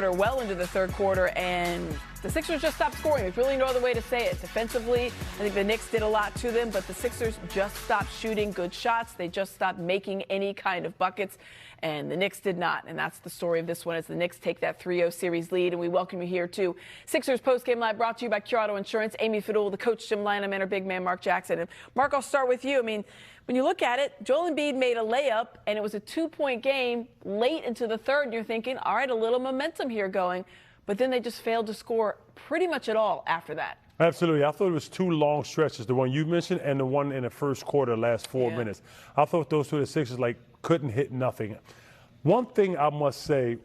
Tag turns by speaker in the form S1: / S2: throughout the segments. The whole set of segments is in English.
S1: quarter, well into the third quarter, and the Sixers just stopped scoring. There's really no other way to say it. Defensively, I think the Knicks did a lot to them, but the Sixers just stopped shooting good shots. They just stopped making any kind of buckets, and the Knicks did not. And that's the story of this one, as the Knicks take that 3-0 series lead. And we welcome you here to Sixers Postgame Live, brought to you by Cure Auto Insurance. Amy Fadul, the coach, Jim Lynam, and our big man, Mark Jackson. And Mark, I'll start with you. I mean, when you look at it, Joel Embiid made a layup, and it was a 2-point game late into the third, and you're thinking, all right, a little momentum here going. But then they just failed to score pretty much at all after that.
S2: Absolutely. I thought it was two long stretches, the one you mentioned and the one in the first quarter, last 4 minutes. I thought those two, the Sixers, couldn't hit nothing. One thing I must say,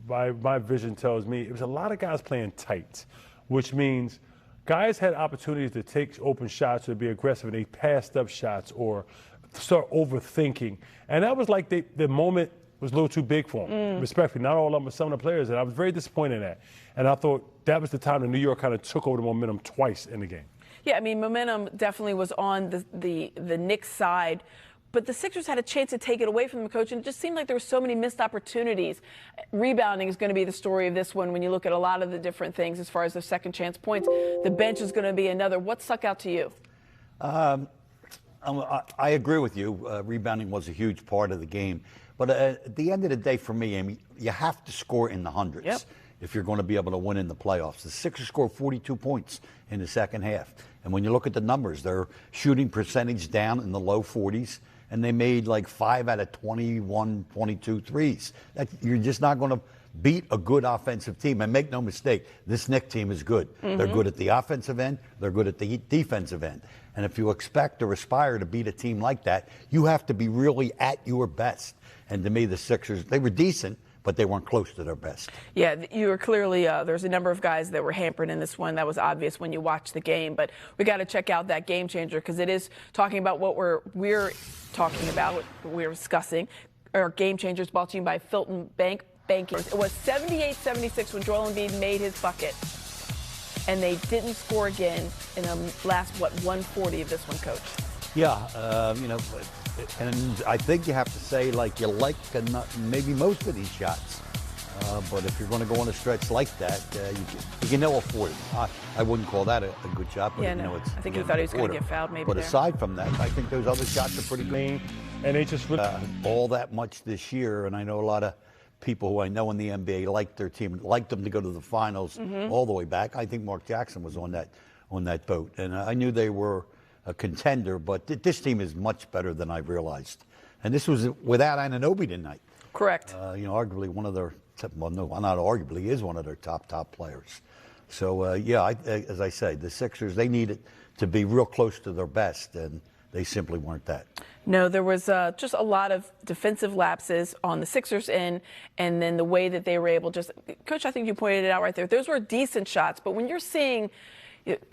S2: my vision tells me, it was a lot of guys playing tight, which means guys had opportunities to take open shots or be aggressive, and they passed up shots or start overthinking. And that was like the moment was a little too big for them, respectfully. Not all of them, but some of the players. And I was very disappointed in that. And I thought that was the time that New York kind of took over the momentum twice in the game.
S1: Yeah, I mean, momentum definitely was on the Knicks side. But the Sixers had a chance to take it away from the coach, and it just seemed like there were so many missed opportunities. Rebounding is going to be the story of this one when you look at a lot of the different things as far as the second chance points. The bench is going to be another. What stuck out to you?
S3: I agree with you. Rebounding was a huge part of the game. But at the end of the day, for me, Amy, you have to score in the hundreds if you're going to be able to win in the playoffs. The Sixers scored 42 points in the second half. And when you look at the numbers, their shooting percentage down in the low 40s, and they made 5 out of 21, 22 threes. You're just not going to beat a good offensive team. And make no mistake, this Knicks team is good. They're good at the offensive end. They're good at the defensive end. And if you expect or aspire to beat a team like that, you have to be really at your best. And to me, the Sixers, they were decent, but they weren't close to their best.
S1: Yeah, you were clearly, there's a number of guys that were hampered in this one. That was obvious when you watched the game. But we got to check out that game changer, because it is talking about what we're talking about, what we're discussing. Our game changers brought to you by Filton Banking. It was 78-76 when Joel Embiid made his bucket. And they didn't score again in the last, 140 of this one, Coach.
S3: Yeah, and I think you have to say, you like maybe most of these shots. But if you're going to go on a stretch like that, you can never afford it. I wouldn't call that a good shot. But,
S1: I think he thought he was going to get fouled maybe.
S3: But aside from that, I think those other shots are pretty clean.
S2: And they just
S3: all that much this year. And I know a lot of people who I know in the NBA like their team, liked them to go to the finals all the way back. I think Mark Jackson was on that boat. And I knew they were a contender, but this team is much better than I realized. And this was without Anunoby tonight.
S1: Correct.
S3: Arguably one of their, well, no, not arguably, is one of their top players. So, as I say, the Sixers, they needed to be real close to their best, and they simply weren't that.
S1: No, there was just a lot of defensive lapses on the Sixers' end, and then the way that they were able Coach, I think you pointed it out right there. Those were decent shots, but when you're seeing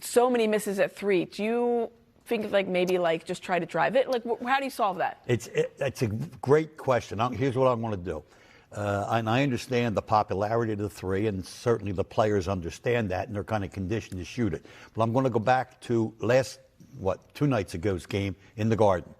S1: so many misses at three, do you think maybe just try to drive it? How do you solve that?
S3: It's a great question. Here's what I'm going to do. And I understand the popularity of the three, and certainly the players understand that, and they're kind of conditioned to shoot it. But I'm going to go back to 2 nights ago's game in the Garden.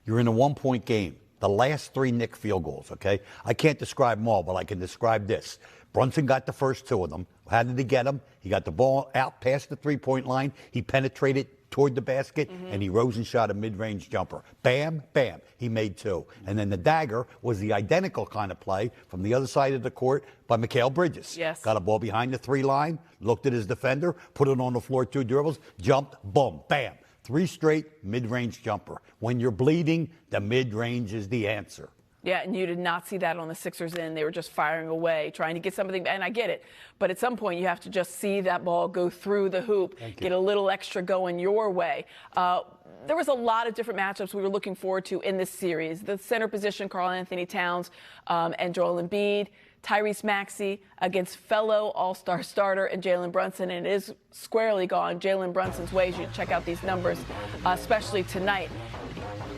S3: You're in a 1-point game. The last 3 Knicks field goals, okay? I can't describe them all, but I can describe this. Brunson got the first 2 of them. How did he get them? He got the ball out past the 3-point line. He penetrated toward the basket, and he rose and shot a mid-range jumper. Bam, bam, he made 2. And then the dagger was the identical kind of play from the other side of the court by Mikal Bridges.
S1: Yes.
S3: Got a ball behind the 3 line, looked at his defender, put it on the floor, 2 dribbles, jumped, boom, bam. 3 straight mid-range jumper. When you're bleeding, the mid-range is the answer.
S1: Yeah, and you did not see that on the Sixers' end. They were just firing away, trying to get something, and I get it. But at some point, you have to just see that ball go through the hoop, get a little extra going your way. There was a lot of different matchups we were looking forward to in this series. The center position, Karl Anthony Towns and Joel Embiid. Tyrese Maxey against fellow All-Star starter and Jalen Brunson, and it is squarely gone Jalen Brunson's way. You should check out these numbers, especially tonight.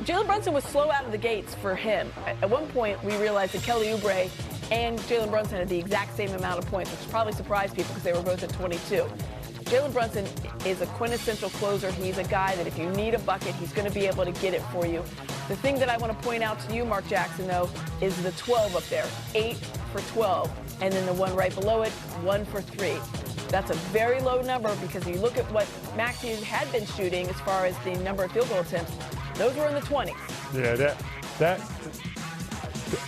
S1: Jalen Brunson was slow out of the gates for him. At one point, we realized that Kelly Oubre and Jalen Brunson had the exact same amount of points, which probably surprised people because they were both at 22. Jalen Brunson is a quintessential closer. He's a guy that if you need a bucket, he's going to be able to get it for you. The thing that I want to point out to you, Mark Jackson, though, is the 12 up there, 8 for 12. And then the one right below it, 1 for 3. That's a very low number because you look at what Maxey had been shooting as far as the number of field goal attempts. Those were in the 20s.
S2: Yeah, that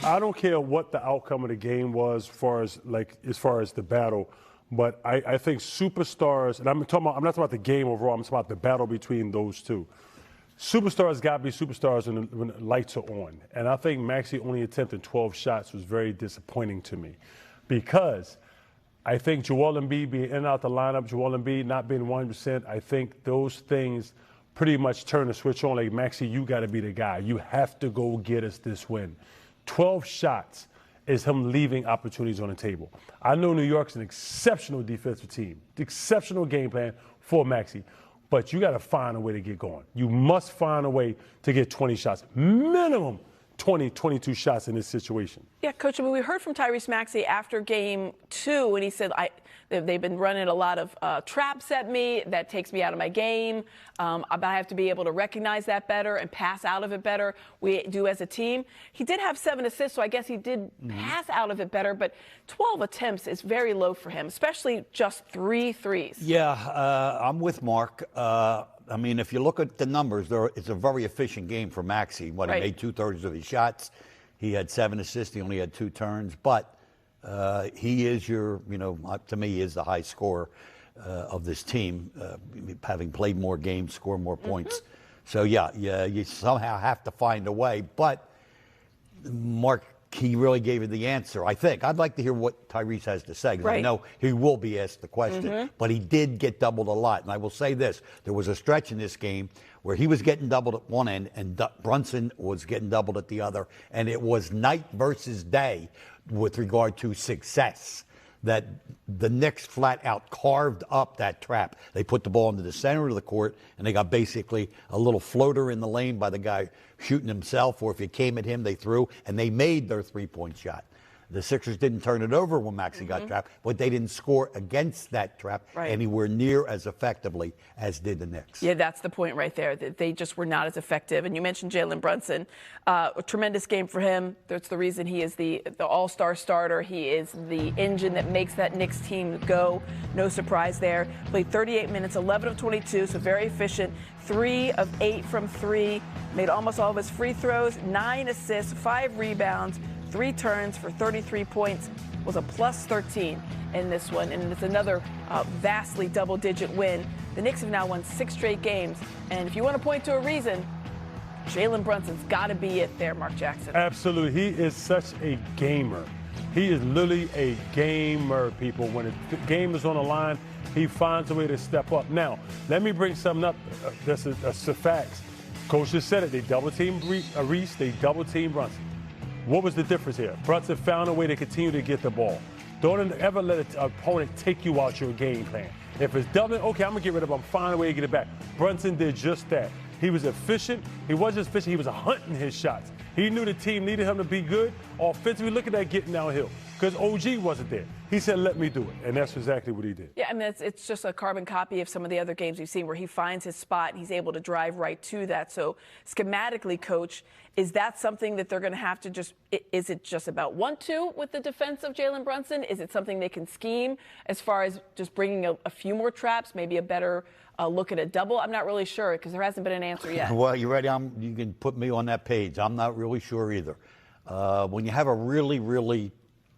S2: I don't care what the outcome of the game was as far as the battle, but I think superstars, and I'm not talking about the game overall, I'm talking about the battle between those two. Superstars got to be superstars when the lights are on. And I think Maxey only attempting 12 shots was very disappointing to me because I think Joel Embiid being in and out the lineup, Joel Embiid not being 100%, I think those things pretty much turn the switch on. Like, Maxey, you got to be the guy. You have to go get us this win. 12 shots is him leaving opportunities on the table. I know New York's an exceptional defensive team, exceptional game plan for Maxey, but you got to find a way to get going. You must find a way to get 20 shots, minimum 20, 22 shots in this situation.
S1: Yeah, Coach, I mean, we heard from Tyrese Maxey after game 2, and he said, they've been running a lot of traps at me. That takes me out of my game. I have to be able to recognize that better and pass out of it better. We do as a team. He did have 7 assists, so I guess he did pass out of it better, but 12 attempts is very low for him, especially just 3 threes.
S3: Yeah, I'm with Mark. I mean, if you look at the numbers, it's a very efficient game for Maxey. He made 2/3 of his shots. He had 7 assists. He only had 2 turns. But he is to me, he is the high scorer of this team, having played more games, scored more points. So, yeah, you somehow have to find a way. But Mark, he really gave you the answer, I think. I'd like to hear what Tyrese has to say, because I know he will be asked the question. But he did get doubled a lot. And I will say this, there was a stretch in this game where he was getting doubled at one end and Brunson was getting doubled at the other. And it was night versus day with regard to success, that the Knicks flat out carved up that trap. They put the ball into the center of the court, and they got basically a little floater in the lane by the guy shooting himself, or if it came at him, they threw, and they made their three-point shot. The Sixers didn't turn it over when Maxey got trapped, but they didn't score against that trap anywhere near as effectively as did the Knicks.
S1: Yeah, that's the point right there, that they just were not as effective. And you mentioned Jalen Brunson. A tremendous game for him. That's the reason he is the all-star starter. He is the engine that makes that Knicks team go. No surprise there. Played 38 minutes, 11 of 22, so very efficient. 3 of 8 from 3. Made almost all of his free throws. 9 assists, 5 rebounds. 3 turns for 33 points, was a plus 13 in this one. And it's another vastly double-digit win. The Knicks have now won 6 straight games. And if you want to point to a reason, Jalen Brunson's got to be it there, Mark Jackson.
S2: Absolutely. He is such a gamer. He is literally a gamer, people. When the game is on the line, he finds a way to step up. Now, let me bring something up. That's a facts. Coach just said it. They double-team Reese. They double-team Brunson. What was the difference here? Brunson found a way to continue to get the ball. Don't ever let an opponent take you out your game plan. If it's doubling, okay, I'm going to get rid of him. Find a way to get it back. Brunson did just that. He was efficient. He wasn't efficient. He was hunting his shots. He knew the team needed him to be good. Offensively, look at that getting downhill. Because OG wasn't there. He said, let me do it. And that's exactly what he did.
S1: Yeah, I mean, it's just a carbon copy of some of the other games we've seen where he finds his spot and he's able to drive right to that. So schematically, Coach, is that something that they're going to have to just – is it just about 1-2 with the defense of Jalen Brunson? Is it something they can scheme as far as just bringing a few more traps, maybe a better look at a double? I'm not really sure because there hasn't been an answer yet.
S3: Well, you ready? You can put me on that page. I'm not really sure either. When you have a really, really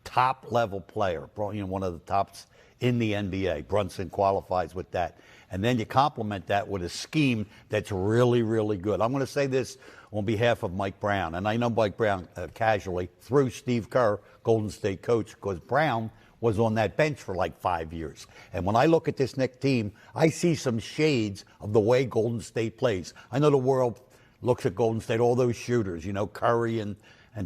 S3: top-level player, one of the tops in the NBA, Brunson qualifies with that, and then you complement that with a scheme that's really, really good. I'm going to say this on behalf of Mike Brown, and I know Mike Brown casually through Steve Kerr, Golden State coach, because Brown was on that bench for like 5 years. And when I look at this Knicks team, I see some shades of the way Golden State plays. I know the world looks at Golden State, all those shooters, Curry and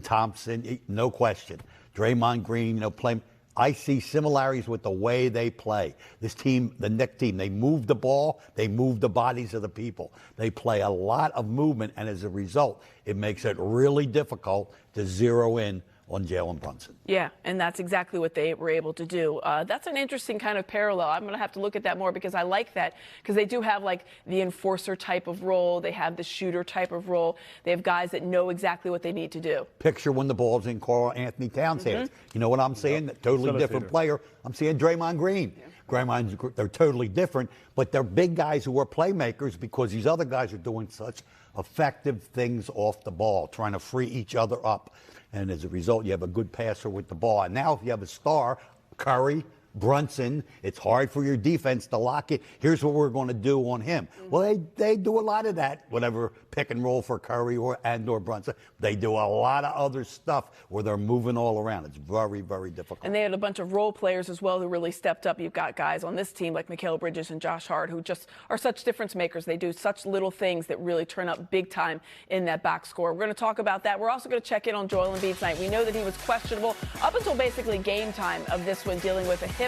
S3: Thompson, no question. Draymond Green, playing. I see similarities with the way they play. This team, the Knicks team, they move the ball, they move the bodies of the people. They play a lot of movement, and as a result, it makes it really difficult to zero in on Jalen Brunson.
S1: Yeah, and that's exactly what they were able to do. That's an interesting kind of parallel. I'm going to have to look at that more because I like that, because they do have like the enforcer type of role. They have the shooter type of role. They have guys that know exactly what they need to do.
S3: Picture when the ball's in Karl Anthony Towns' hands. You know what I'm saying? Totally different player. I'm seeing Draymond Green. They're totally different, but they're big guys who are playmakers because these other guys are doing such effective things off the ball, trying to free each other up. And as a result, you have a good passer with the ball. And now if you have a star, Curry, Brunson, it's hard for your defense to lock it. Here's what we're going to do on him. Well, they do a lot of that, whatever pick and roll for Curry or Brunson. They do a lot of other stuff where they're moving all around. It's very, very difficult.
S1: And they had a bunch of role players as well who really stepped up. You've got guys on this team like Mikal Bridges and Josh Hart who just are such difference makers. They do such little things that really turn up big time in that box score. We're going to talk about that. We're also going to check in on Joel Embiid tonight. We know that he was questionable up until basically game time of this one, dealing with a hip